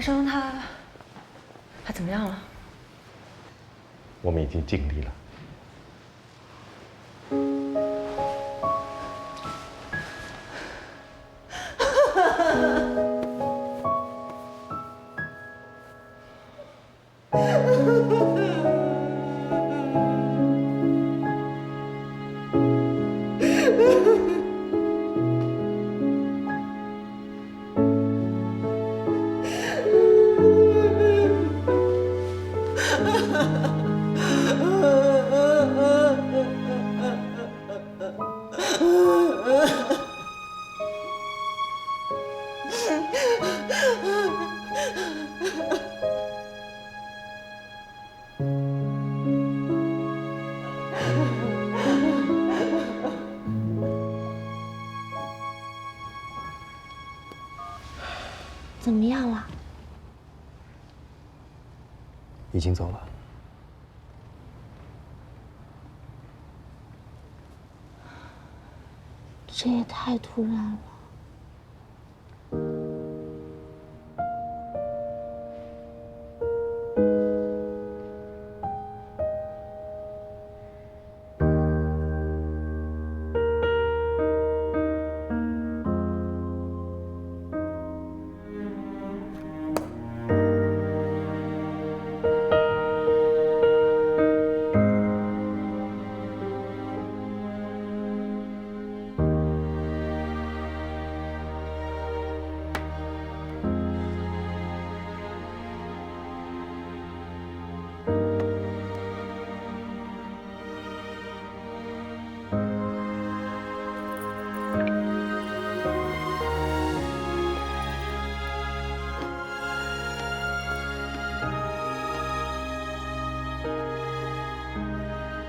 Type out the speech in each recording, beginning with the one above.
生他怎么样了？我们已经尽力了。怎么样了？已经走了。这也太突然了。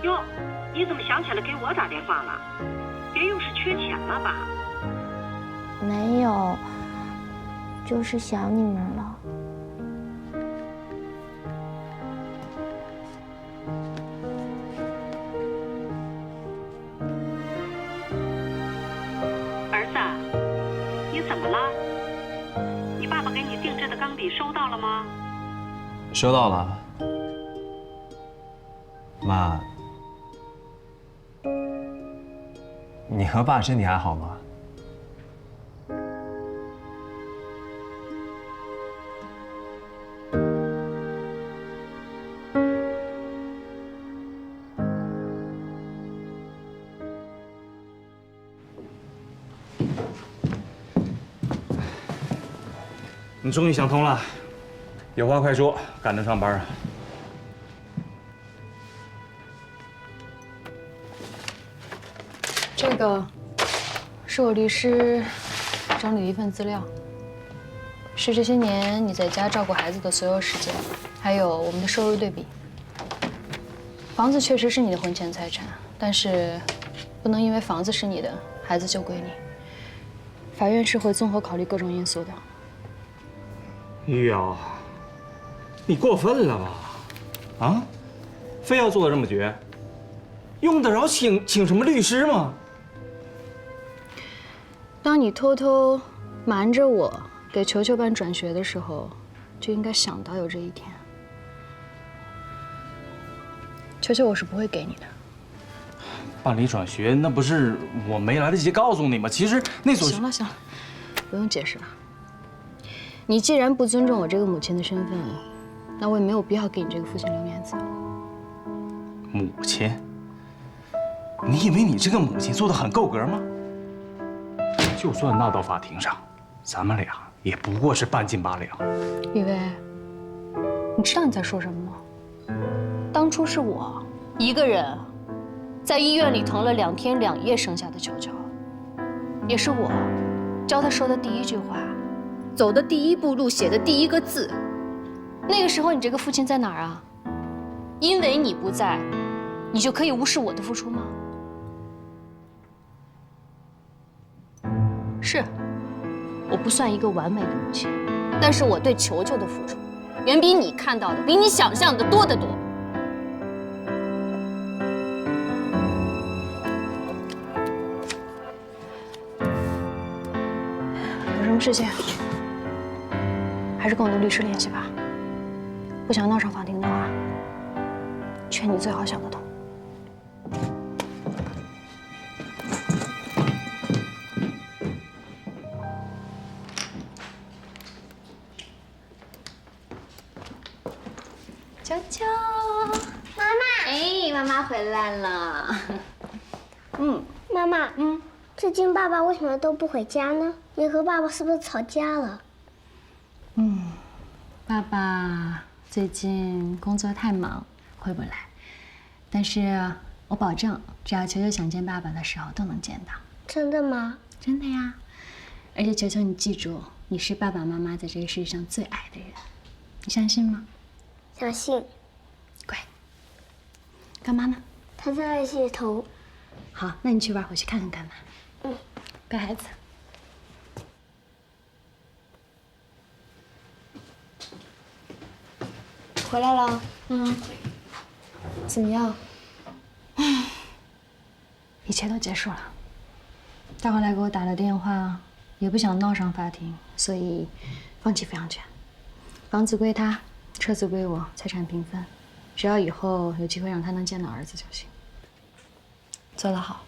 哟，你怎么想起来给我打电话了？别又是缺钱了吧？没有，就是想你们了。儿子，你怎么了？你爸爸给你定制的钢笔收到了吗？收到了，妈。你和爸身体还好吗？你终于想通了，有话快说，赶着上班啊。这个是我律师整理的一份资料，是这些年你在家照顾孩子的所有时间，还有我们的收入对比。房子确实是你的婚前财产，但是不能因为房子是你的，孩子就归你。法院是会综合考虑各种因素的。玉瑶，你过分了吧？啊，非要做的这么绝？用得着请什么律师吗？当你偷偷瞒着我给球球办转学的时候，就应该想到有这一天。球球我是不会给你的。办理转学那不是我没来得及告诉你吗？其实那所……行了，不用解释了。你既然不尊重我这个母亲的身份，那我也没有必要给你这个父亲留面子。母亲？你以为你这个母亲做得很够格吗？就算闹到法庭上，咱们俩也不过是半斤八两。雨薇，你知道你在说什么吗？当初是我一个人在医院里疼了2天2夜生下的球球，也是我教他说的第一句话，走的第一步路，写的第一个字。那个时候你这个父亲在哪儿啊？因为你不在，你就可以无视我的付出吗？是，我不算一个完美的母亲，但是我对球球的付出，远比你看到的、比你想象的多得多。有什么事情，还还是跟我的律师联系吧。不想闹上法庭的话，劝你最好想得通。球球，妈妈，哎，妈妈回来了。妈妈，最近爸爸为什么都不回家呢？你和爸爸是不是吵架了？爸爸最近工作太忙，回不来。但是我保证，只要球球想见爸爸的时候，都能见到。真的吗？真的呀。而且球球，你记住，你是爸爸妈妈在这个世界上最爱的人，你相信吗？相信。乖。干嘛呢？他在洗头。好，那你去玩，回去看看干嘛。乖孩子。回来了。怎么样？一切都结束了。他后来给我打了电话，也不想闹上法庭，所以放弃抚养权。房子归他，车子归我，财产平分。只要以后有机会让他能见到儿子就行。做得好。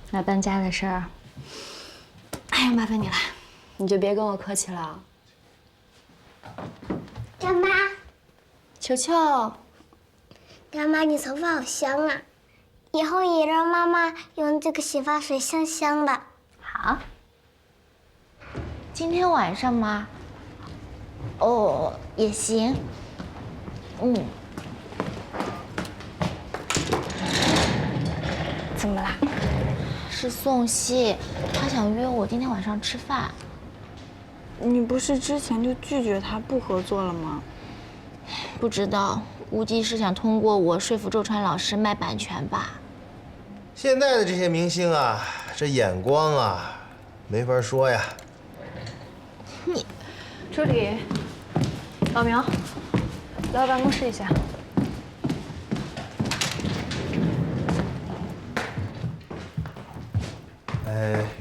那搬家的事儿，哎呀，麻烦你了，你就别跟我客气了。干妈，球球，干妈，你头发好香啊！以后也让妈妈用这个洗发水香香的。好。今天晚上吗？哦，也行。怎么啦？是宋希，他想约我今天晚上吃饭。你不是之前就拒绝他不合作了吗？不知道，估计是想通过我说服周川老师卖版权吧。现在的这些明星啊，这眼光啊，没法说呀。助理，老苗，来我办公室一下。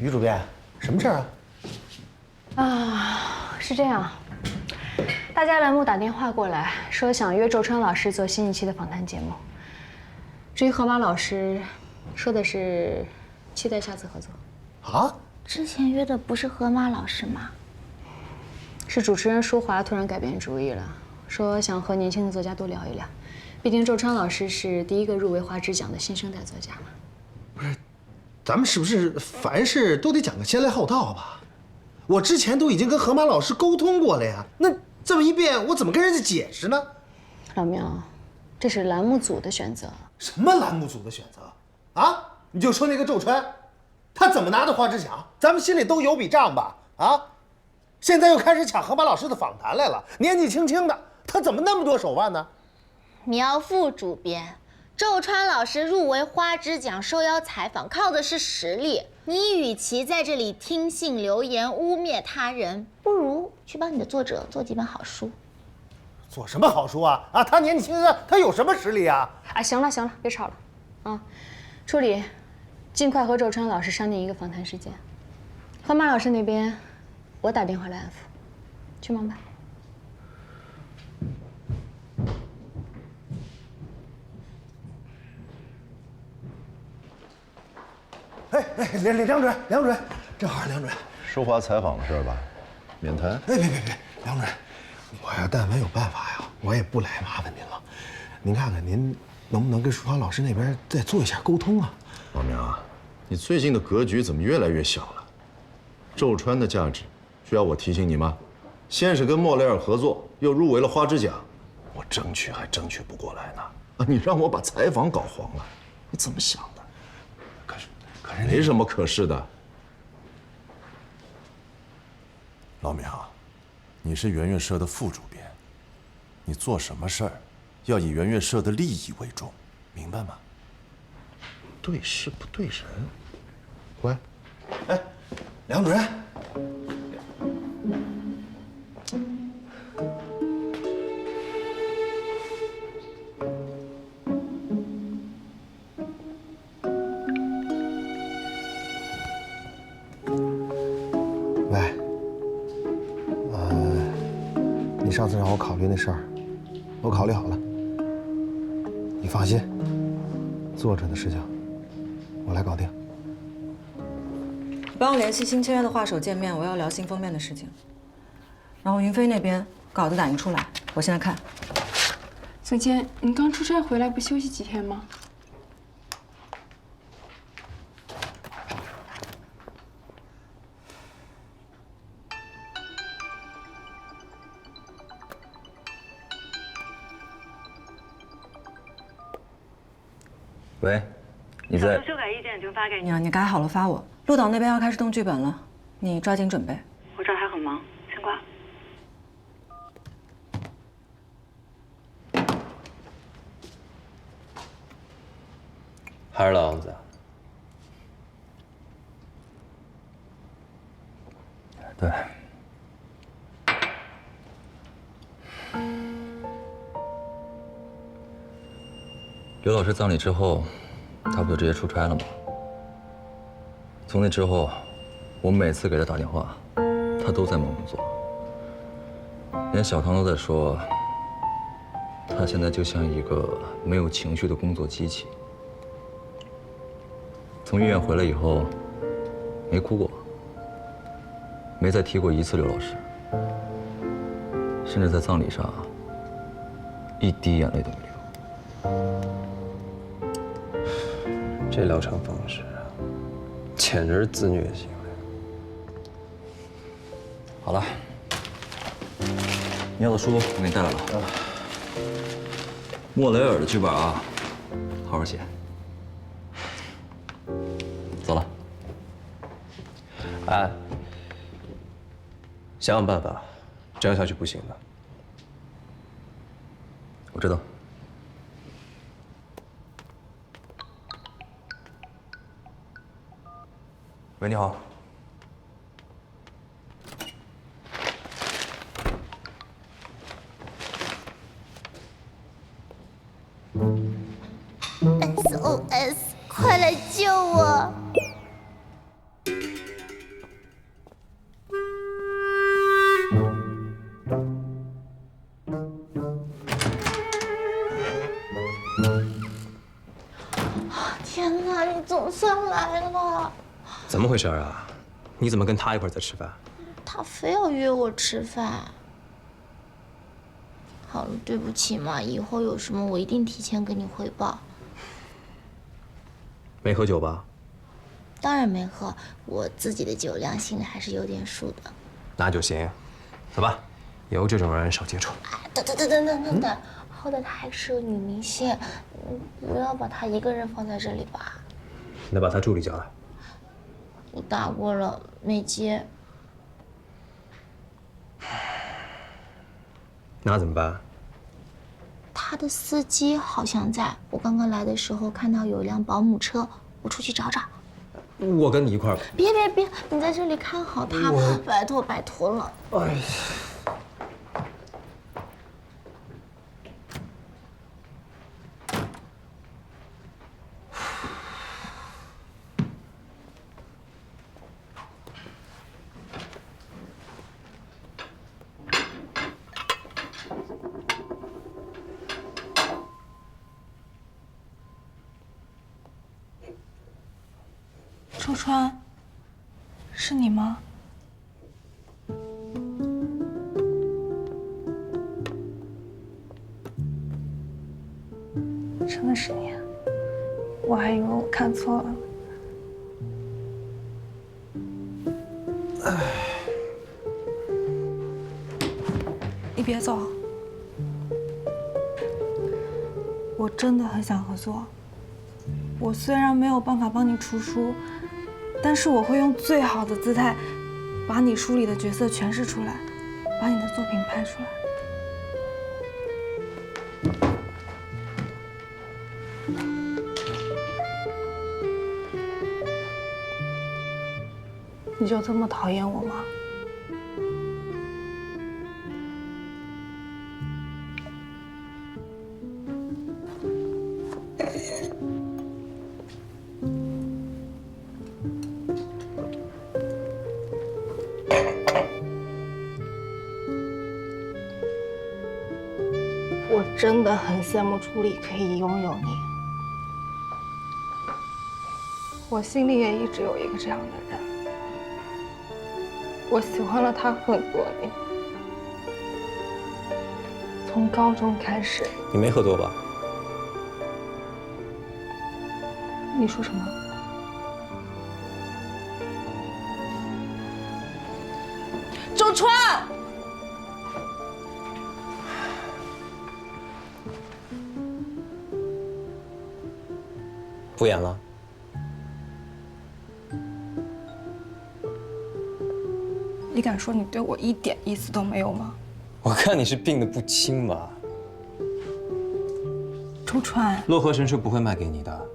于主编，什么事儿啊，是这样，大家栏目打电话过来，说想约周川老师做新一期的访谈节目。至于河马老师，说的是期待下次合作。啊？之前约的不是河马老师吗？是主持人舒华突然改变主意了，说想和年轻的作家多聊一聊。毕竟周川老师是第一个入围华之奖的新生代作家嘛。不是，咱们是不是凡事都得讲个先来后到吧？我之前都已经跟河马老师沟通过了呀，那这么一变，我怎么跟人家解释呢？老苗，这是栏目组的选择。什么栏目组的选择？啊？你就说那个周川，他怎么拿的华之奖，咱们心里都有笔账吧？啊？现在又开始抢河马老师的访谈来了，年纪轻轻的，他怎么那么多手腕呢？苗副主编，周川老师入围花枝奖受邀采访，靠的是实力。你与其在这里听信流言污蔑他人，不如去帮你的作者做几本好书。做什么好书啊？啊，他年纪轻轻的，他有什么实力啊？啊，行了行了，别吵了，啊，助理，尽快和周川老师商定一个访谈时间。河马老师那边，我打电话来安抚，去忙吧。梁主任，正好梁主任。舒华采访的事吧，免谈。别，梁主任，我要但凡有办法呀，我也不来麻烦您了。您看看，您能不能跟舒华老师那边再做一下沟通啊？老苗啊，你最近的格局怎么越来越小了？周川的价值需要我提醒你吗？先是跟莫雷尔合作，又入围了花枝奖，我争取还争取不过来呢。啊，你让我把采访搞黄了，你怎么想的？可是没什么可是的。老苗，你是圆月社的副主编，你做什么事儿要以圆月社的利益为重，明白吗？对事不对人，乖。哎，梁主任。喂，上次让我考虑那事儿，我考虑好了。你放心，作者的事情我来搞定。帮我联系新签约的画手见面，我要聊新封面的事情。然后云飞那边稿子打印出来，我现在看。小坚，你刚出差回来不休息几天吗？喂，你在？修改意见已经发给你。你改好了发我。陆导那边要开始动剧本了，你抓紧准备。我这儿还很忙，先挂。还是老样子。对。刘老师葬礼之后，他不就直接出差了吗？从那之后，我每次给他打电话，他都在忙工作。连小唐都在说，他现在就像一个没有情绪的工作机器。从医院回来以后，没哭过，没再提过一次刘老师，甚至在葬礼上，一滴眼泪都没流。这疗程方式，简直是自虐行为。好了，你要的书我给你带来了。莫雷尔的剧本啊，好好写。走了。哎，想想办法，这样下去不行的。我知道。喂，你好。SOS， 快来救我！天哪，你总算来了！怎么回事啊？你怎么跟他一块在吃饭？他非要约我吃饭。好了，对不起嘛，以后有什么我一定提前跟你汇报。没喝酒吧？当然没喝，我自己的酒量心里还是有点数的。那就行，走吧，以后这种人少接触。等，好歹她还是个女明星，不要把她一个人放在这里吧。那把他助理叫来。我打过了，没接。那怎么办？他的司机好像在，我刚刚来的时候看到有一辆保姆车，我出去找找。我跟你一块儿吧。别，你在这里看好他，拜托了。哎。周川，是你吗？真的是你，我还以为我看错了。你别走，我真的很想合作。我虽然没有办法帮你出书，但是我会用最好的姿态，把你书里的角色诠释出来，把你的作品拍出来。你就这么讨厌我吗？真的很羡慕楚理可以拥有你。我心里也一直有一个这样的人，我喜欢了他很多年，从高中开始。你没喝多吧？你说什么？周川。不演了。你敢说你对我一点意思都没有吗？我看你是病得不轻吧。周川，洛河神社不会卖给你的，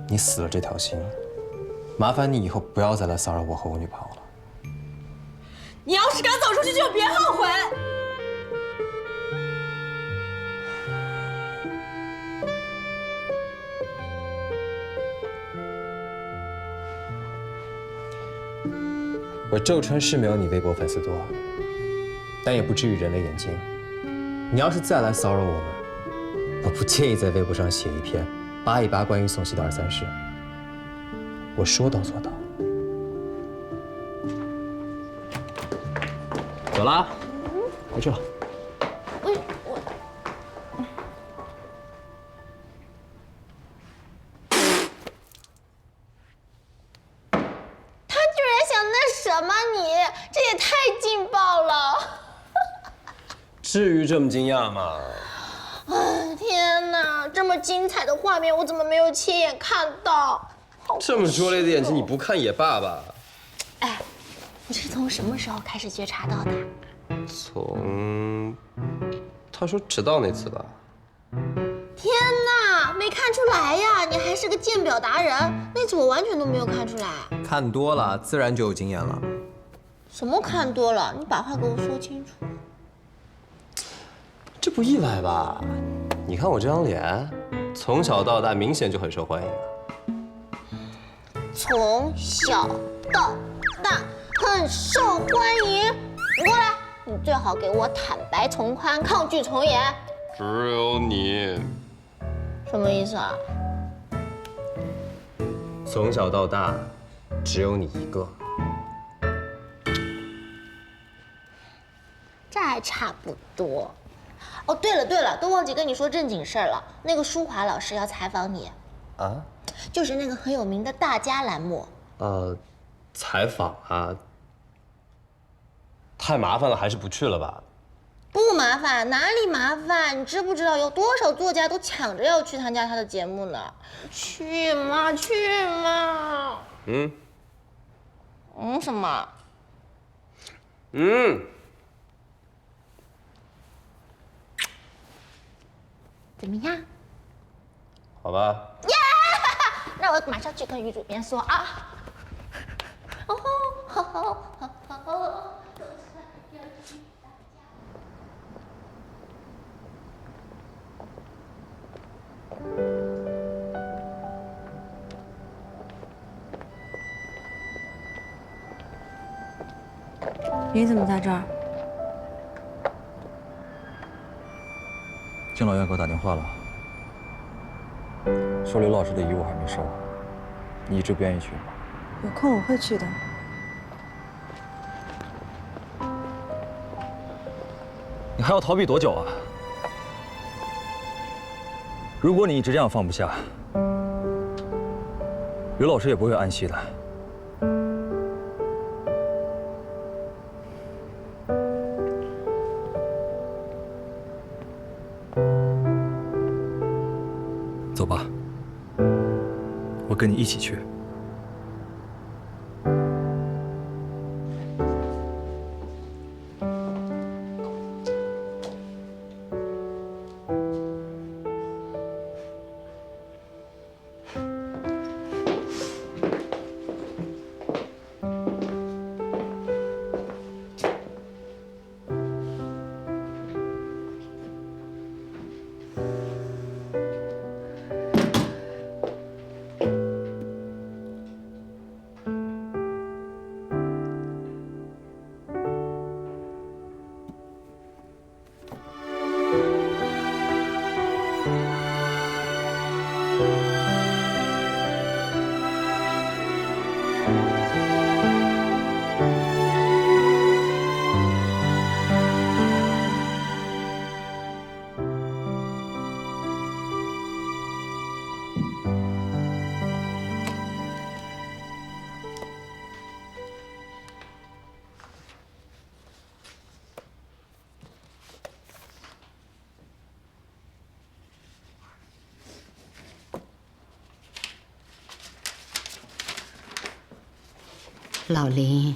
你死了这条心。麻烦你以后不要再来骚扰我和我女朋友了。你要是敢走出去，就别后悔。我周川是没有你微博粉丝多，但也不至于人微言轻。你要是再来骚扰我们，我不介意在微博上写一篇扒一扒关于宋茜的二三事。我说到做到。走啦，回去了。至于这么惊讶吗？天哪，这么精彩的画面，我怎么没有亲眼看到？这么拙劣的演技，你不看也罢吧。哎，你是从什么时候开始觉察到的？从他说迟到那次吧。天哪，没看出来呀！你还是个鉴表达人，那次我完全都没有看出来。看多了，自然就有经验了。什么看多了？你把话给我说清楚。这不意外吧？你看我这张脸，从小到大明显就很受欢迎啊。从小到大很受欢迎。你过来，你最好给我坦白从宽，抗拒从严。只有你。什么意思啊？从小到大，只有你一个。这还差不多。哦，对了，都忘记跟你说正经事儿了。那个舒华老师要采访你。啊？就是那个很有名的大家栏目。采访啊？太麻烦了，还是不去了吧。不麻烦，哪里麻烦？你知不知道有多少作家都抢着要去参加他的节目呢？去嘛，去嘛。什么？怎么样？好吧。那我马上去跟女主编说啊。你怎么在这儿？敬老院给我打电话了，说刘老师的遗物还没收，你一直不愿意去吗？有空我会去的。你还要逃避多久啊？如果你一直这样放不下，刘老师也不会安息的。走吧，我跟你一起去。老林，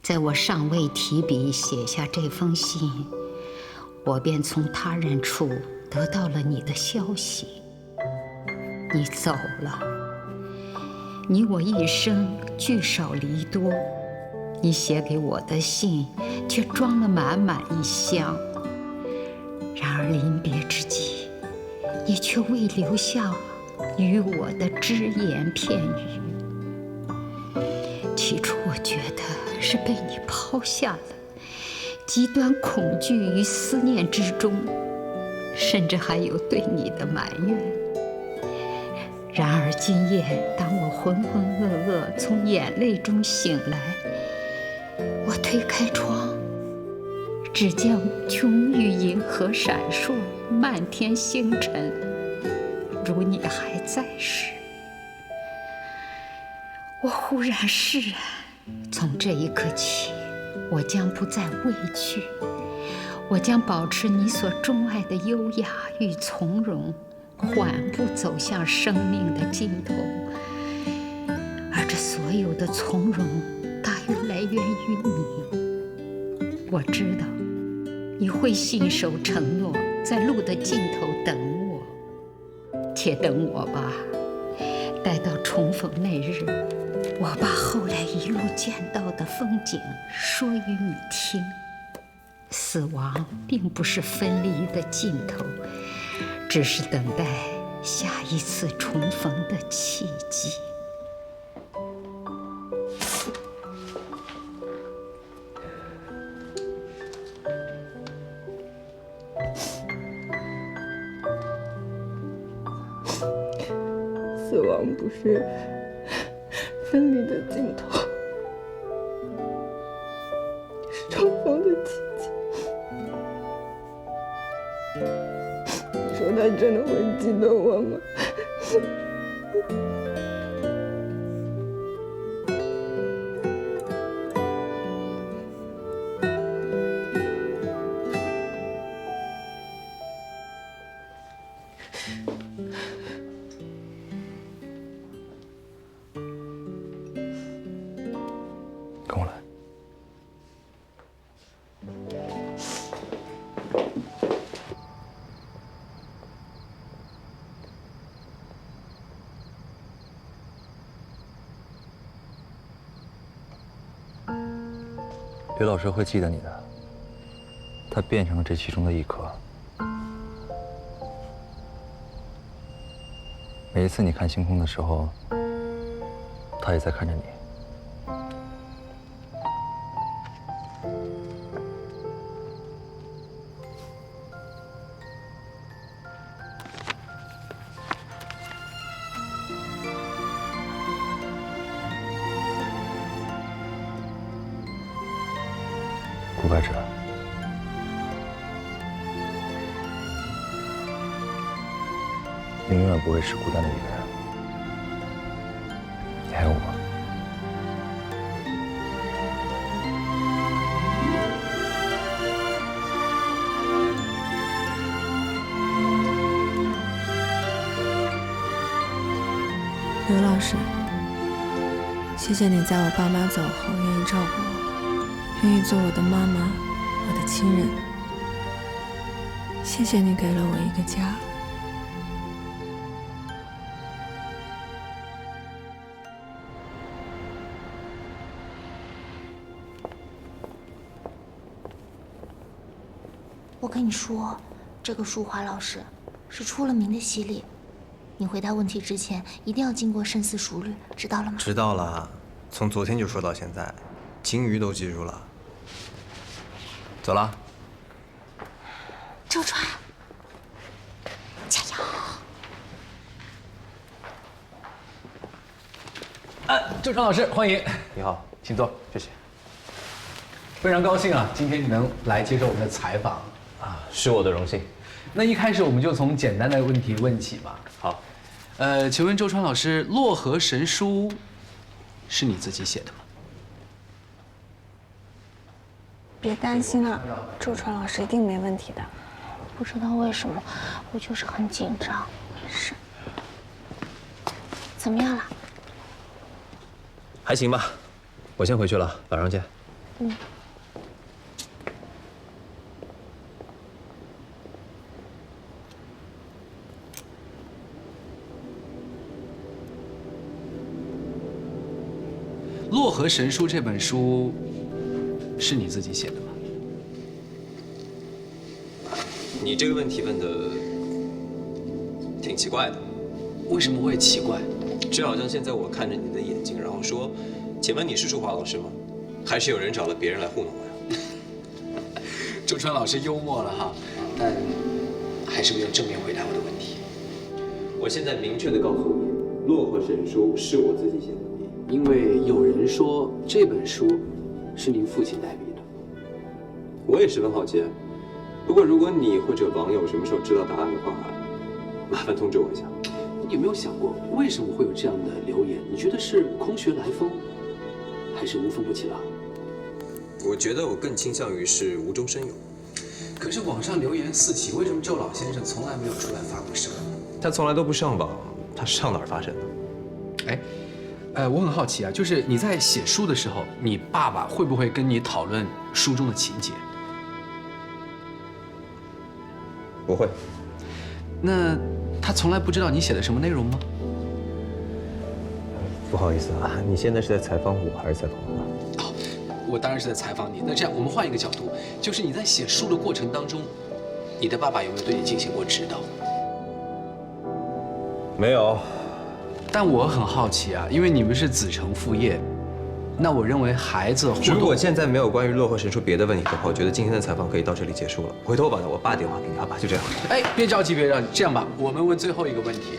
在我尚未提笔写下这封信，我便从他人处得到了你的消息。你走了，你我一生聚少离多，你写给我的信却装了满满一箱。然而临别之际，你却未留下与我的只言片语。起初我觉得是被你抛下了，极端恐惧与思念之中，甚至还有对你的埋怨。然而今夜，当我浑浑噩噩从眼泪中醒来，我推开窗，只见无穷与银河闪烁，漫天星辰，如你还在时。我忽然释然，从这一刻起，我将不再畏惧，我将保持你所钟爱的优雅与从容，缓步走向生命的尽头。而这所有的从容，大约来源于你。我知道，你会信守承诺，在路的尽头等我。且等我吧，待到重逢那日，我把后来一路见到的风景说与你听。死亡并不是分离的尽头，只是等待下一次重逢的契机。死亡不是分离的尽头，是重逢的契机。你说他真的会记得我吗？跟我来。刘老师会记得你的，他变成了这其中的一颗。每一次你看星空的时候，他也在看着你。顾百哲，你永远不会是孤单的一个人，你还有我。刘老师，谢谢你在我爸妈走后愿意照顾我，愿意做我的妈妈，我的亲人。谢谢你给了我一个家。我跟你说，这个淑华老师是出了名的犀利。你回答问题之前，一定要经过深思熟虑，知道了吗？知道了，从昨天就说到现在，金鱼都记住了。走了。周川，加油！周川老师，欢迎。你好，请坐，谢谢。非常高兴啊，今天你能来接受我们的采访啊，是我的荣幸。那一开始我们就从简单的问题问起嘛。好，请问周川老师，《洛河神书》是你自己写的吗？别担心了，周川老师一定没问题的。不知道为什么，我就是很紧张。没事。怎么样了？还行吧，我先回去了，晚上见。嗯。《洛河神书》这本书是你自己写的吗？你这个问题问的挺奇怪的。为什么会奇怪？这好像现在我看着你的眼睛，然后说：“请问你是淑华老师吗？还是有人找了别人来糊弄我呀？”周川老师幽默了哈，但还是没有正面回答我的问题。我现在明确的告诉你，《洛河神书》是我自己写的。因为有人说这本书是您父亲代笔的，我也十分好奇。不过如果你或者网友什么时候知道答案的话，麻烦通知我一下。你有没有想过为什么会有这样的留言？你觉得是空穴来风，还是无风不起浪？我觉得我更倾向于是无中生有。可是网上流言四起，为什么周老先生从来没有出来发过声？他从来都不上网，他上哪儿发声呢？我很好奇啊，就是你在写书的时候，你爸爸会不会跟你讨论书中的情节？不会。那他从来不知道你写的什么内容吗？不好意思啊，你现在是在采访我还是采访我？哦，我当然是在采访你。那这样，我们换一个角度，就是你在写书的过程当中，你的爸爸有没有对你进行过指导？没有。但我很好奇啊，因为你们是子承父业，那我认为孩子如果现在没有关于洛河神书别的问题的话，我觉得今天的采访可以到这里结束了。回头我把我爸电话给你，好吧？就这样。别着急，别着急，这样吧，我们问最后一个问题。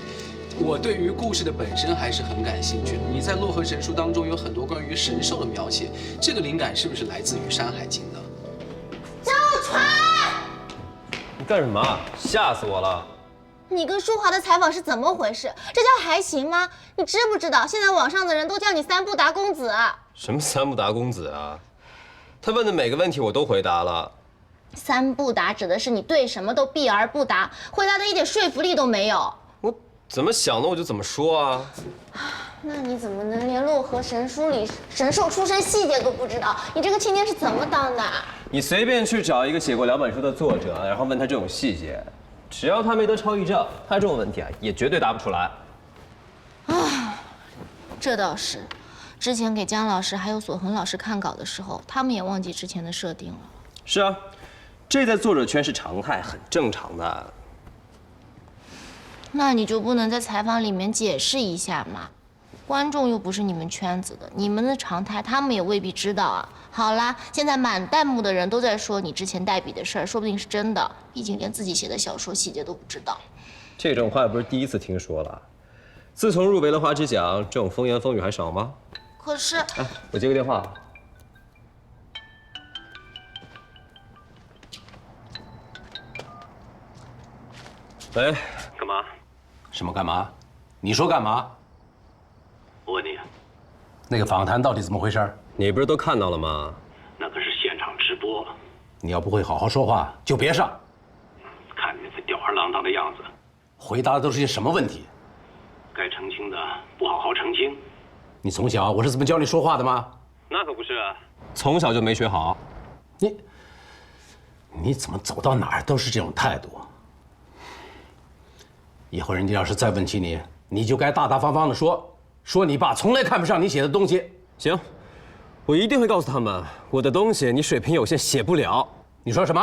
我对于故事的本身还是很感兴趣的。你在洛河神书当中有很多关于神兽的描写，这个灵感是不是来自于《山海经》呢？周川，你干什么？吓死我了！你跟淑华的采访是怎么回事？这叫还行吗？你知不知道现在网上的人都叫你三不达公子？什么三不达公子啊？他问的每个问题我都回答了。三不达指的是你对什么都避而不答，回答的一点说服力都没有。我怎么想的我就怎么说啊。那你怎么能连洛河神书里神兽出生细节都不知道？你这个青年是怎么当的？你随便去找一个写过2本书的作者，然后问他这种细节。只要他没得超1证，他这种问题啊，也绝对答不出来。这倒是，之前给姜老师还有索恒老师看稿的时候，他们也忘记之前的设定了。是啊，这在作者圈是常态，很正常的。那你就不能在采访里面解释一下吗？观众又不是你们圈子的，你们的常态他们也未必知道啊。好啦，现在满弹幕的人都在说你之前代笔的事儿，说不定是真的，毕竟连自己写的小说细节都不知道。这种话不是第一次听说了，自从入围了花枝奖，这种风言风语还少吗？可是，我接个电话。喂，干嘛？什么干嘛？你说干嘛？我问你，那个访谈到底怎么回事？你不是都看到了吗？那可是现场直播，你要不会好好说话，就别上。看你那副吊儿郎当的样子，回答的都是些什么问题？该澄清的不好好澄清。你从小我是这么教你说话的吗？那可不是啊，从小就没学好。你怎么走到哪儿都是这种态度？以后人家要是再问起你，你就该大大方方的说你爸从来看不上你写的东西。行，我一定会告诉他们，我的东西你水平有限，写不了。你说什么？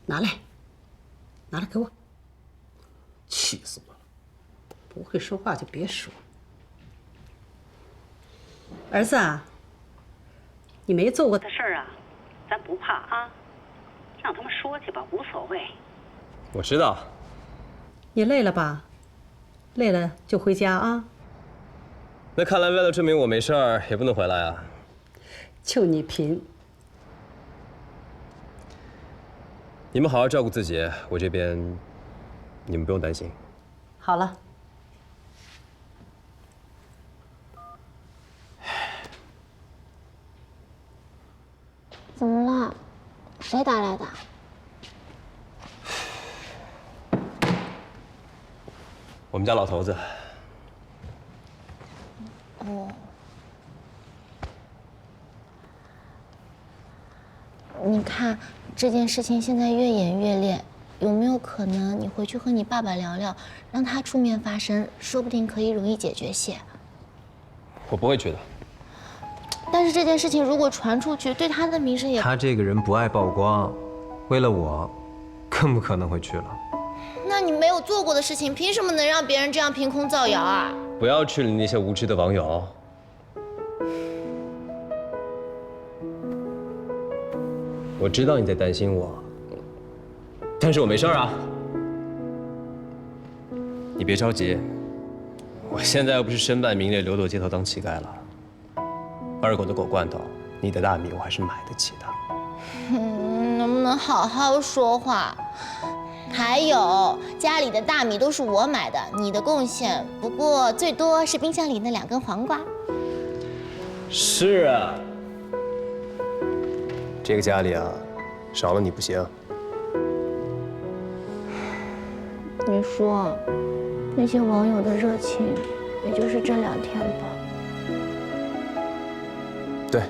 拿来给我！气死我了！不会说话就别说。儿子啊，你没做过的事儿啊，咱不怕啊，让他们说去吧，无所谓。我知道。你累了吧？累了就回家啊。那看来为了证明我没事儿，也不能回来啊。就你贫。你们好好照顾自己，我这边你们不用担心。好了。怎么了？谁打来的？我们家老头子。哦。你看这件事情现在越演越烈，有没有可能你回去和你爸爸聊聊，让他出面发声，说不定可以容易解决些。我不会去的。但是这件事情如果传出去，对他的名声也……他这个人不爱曝光，为了我，更不可能会去了。那你没有做过的事情，凭什么能让别人这样凭空造谣啊？不要去理那些无知的网友。我知道你在担心我，但是我没事啊。你别着急，我现在又不是身败名裂、流落街头当乞丐了。二狗的狗罐头，你的大米我还是买得起的。能不能好好说话？还有，家里的大米都是我买的，你的贡献不过最多是冰箱里那2根黄瓜。是啊，这个家里啊，少了你不行。你说，那些网友的热情，也就是这2天吧？对。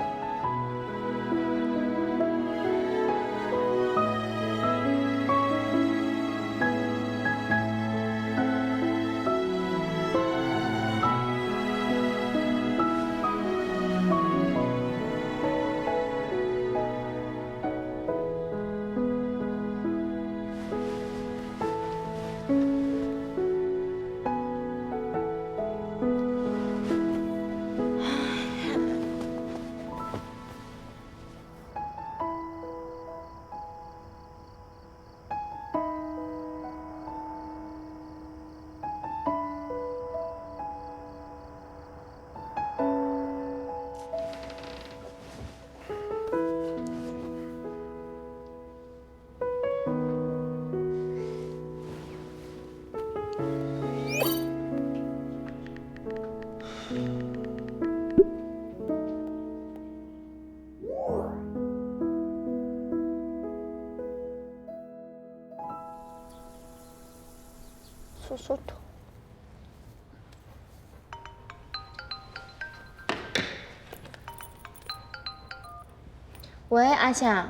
梳梳头。喂，阿夏。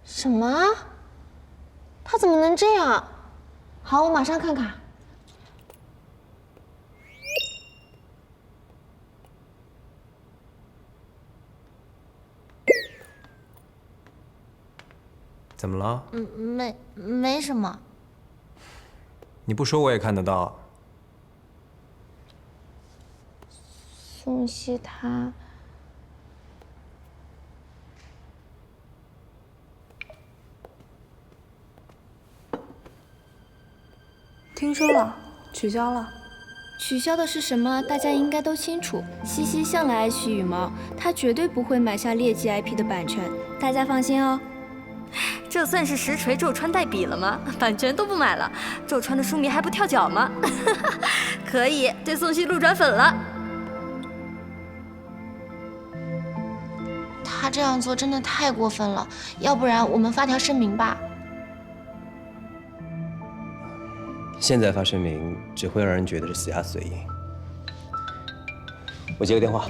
什么？他怎么能这样？好，我马上看看。怎么了？没什么。你不说我也看得到。宋希他。听说了，取消了。取消的是什么？大家应该都清楚。西西向来爱惜羽毛，他绝对不会买下劣迹 IP 的版权，大家放心哦。这算是实锤纣川代笔了吗？版权都不买了，纣川的书迷还不跳脚吗？可以对宋希路转粉了。他这样做真的太过分了，要不然我们发条声明吧。现在发声明只会让人觉得是死鸭子嘴硬。我接个电话。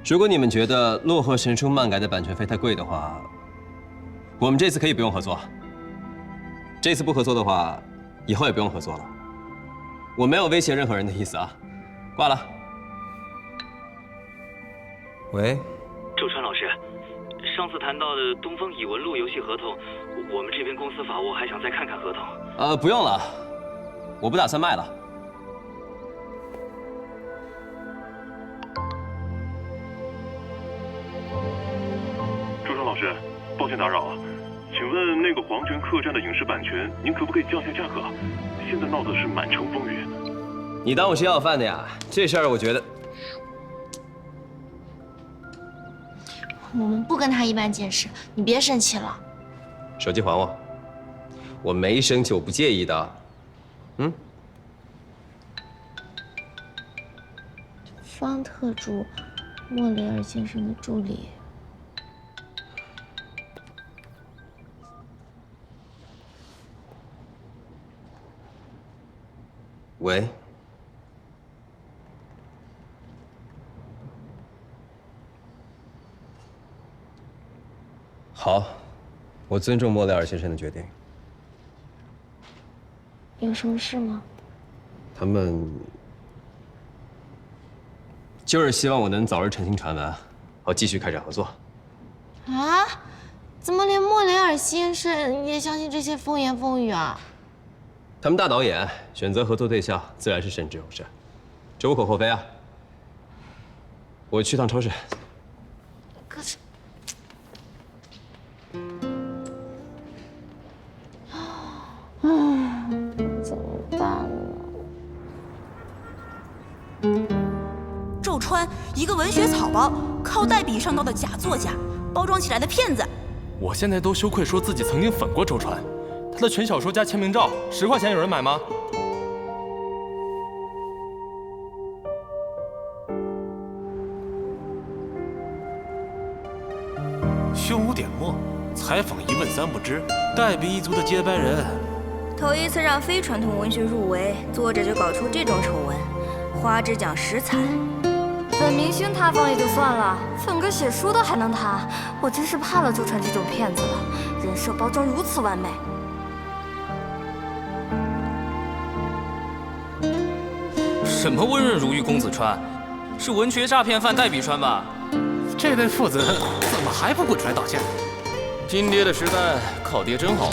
如果你们觉得《洛河神书》漫改的版权费太贵的话，我们这次可以不用合作。这次不合作的话，以后也不用合作了。我没有威胁任何人的意思啊。挂了。喂，周川老师，上次谈到的东风以文录游戏合同，我们这边公司法务还想再看看合同。不用了，我不打算卖了。周川老师，抱歉打扰啊，请问那个黄泉客栈的影视版权，您可不可以降下价格？现在闹的是满城风雨。你当我是要饭的呀？这事儿我觉得。我们不跟他一般见识，你别生气了。手机还我，我没生气，我不介意的。嗯。方特助，莫雷尔先生的助理。喂。好，我尊重莫雷尔先生的决定。有什么事吗？他们就是希望我能早日澄清传闻，好继续开展合作。啊？怎么连莫雷尔先生也相信这些风言风语啊？他们大导演选择合作对象，自然是慎之又慎，这无可厚非啊。我去趟超市。可是，怎么办呢？周川，一个文学草包，靠代笔上道的假作家，包装起来的骗子。我现在都羞愧说自己曾经粉过周川，他的全小说加签名照，10块钱有人买吗？胸无点墨，采访一问三不知，代笔一族的接班人。头一次让非传统文学入围，作者就搞出这种丑闻，花枝奖实惨。粉明星塌房也就算了，粉个写书的还能塌？我真是怕了周川这种骗子了，人设包装如此完美。什么温润如玉公子川，是文学诈骗犯代笔川吧？这对父子怎么还不滚出来道歉？金爹的时代靠爹真好。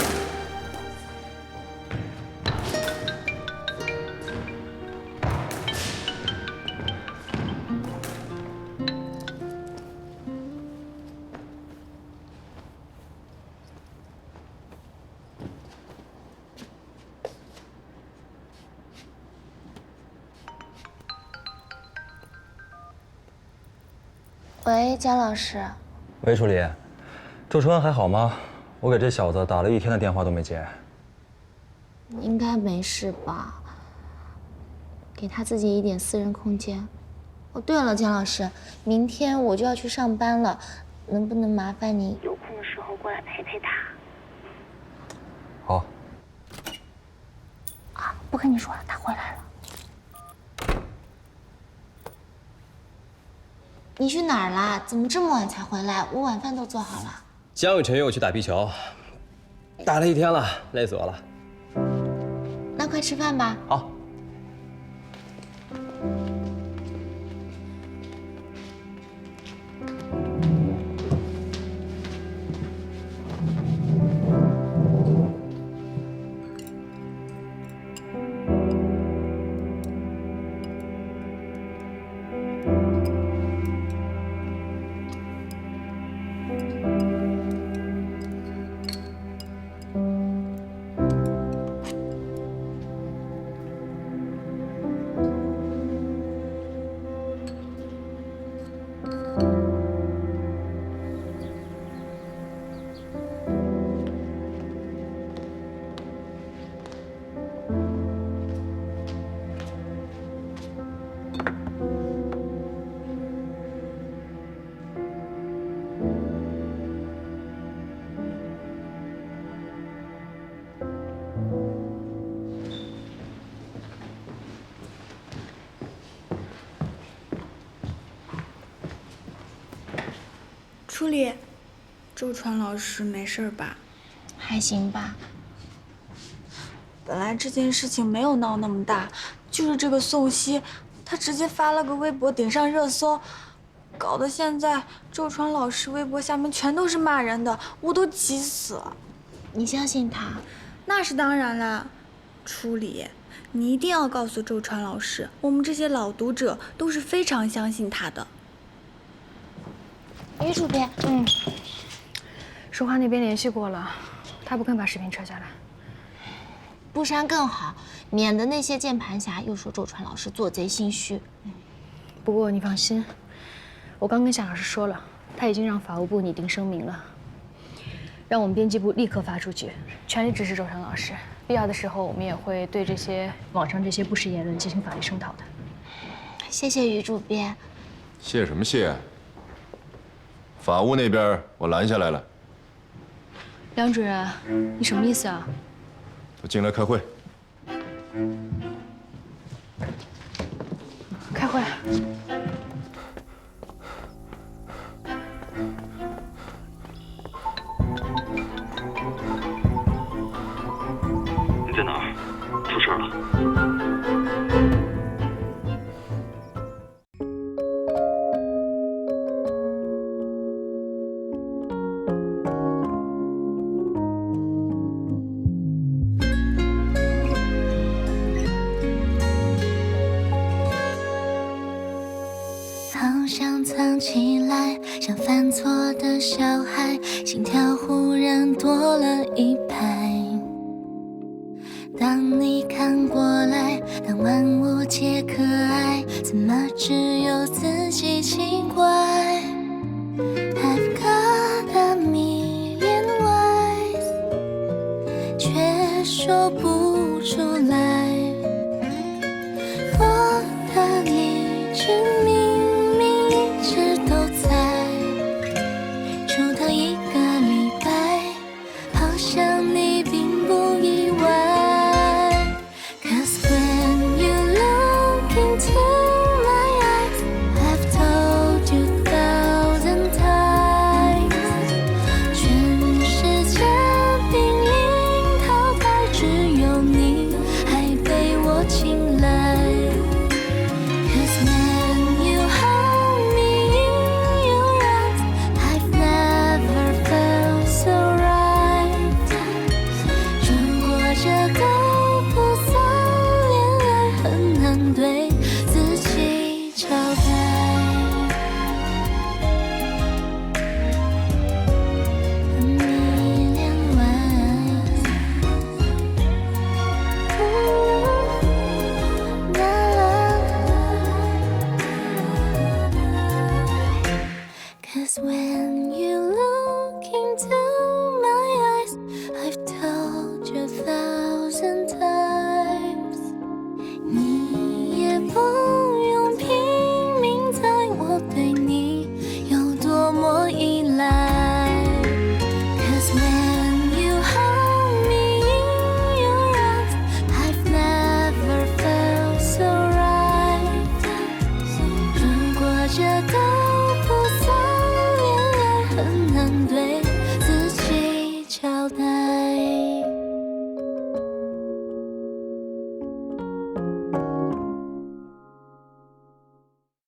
喂，姜老师。喂，助理，周川还好吗？我给这小子打了1天的电话都没接。应该没事吧？给他自己一点私人空间。哦，对了，姜老师，明天我就要去上班了，能不能麻烦你有空的时候过来陪陪他？好。啊，不跟你说了，他回来了。你去哪儿啦？怎么这么晚才回来？我晚饭都做好了。江雨辰约我去打壁球，打了1天了，累死我了。那快吃饭吧。好。初里，周川老师没事吧？还行吧。本来这件事情没有闹那么大，就是这个宋希，他直接发了个微博顶上热搜，搞得现在周川老师微博下面全都是骂人的，我都急死了。你相信他？那是当然啦。初里，你一定要告诉周川老师，我们这些老读者都是非常相信他的。于主编，书画那边联系过了，他不肯把视频撤下来。不删更好，免得那些键盘侠又说周川老师做贼心虚。不过你放心，我刚跟夏老师说了，他已经让法务部拟定声明了，让我们编辑部立刻发出去，全力支持周川老师。必要的时候，我们也会对这些网上这些不实言论进行法律声讨的。谢谢于主编。谢什么谢？法务那边我拦下来了。梁主任，你什么意思啊？我进来开会。开会。你在哪儿？出事了。好想藏起来，像犯错的小孩，心跳忽然多了一拍。当你看过来，当万物皆可爱，怎么只有自己奇怪 ？I've got a million ways， 却说不出来。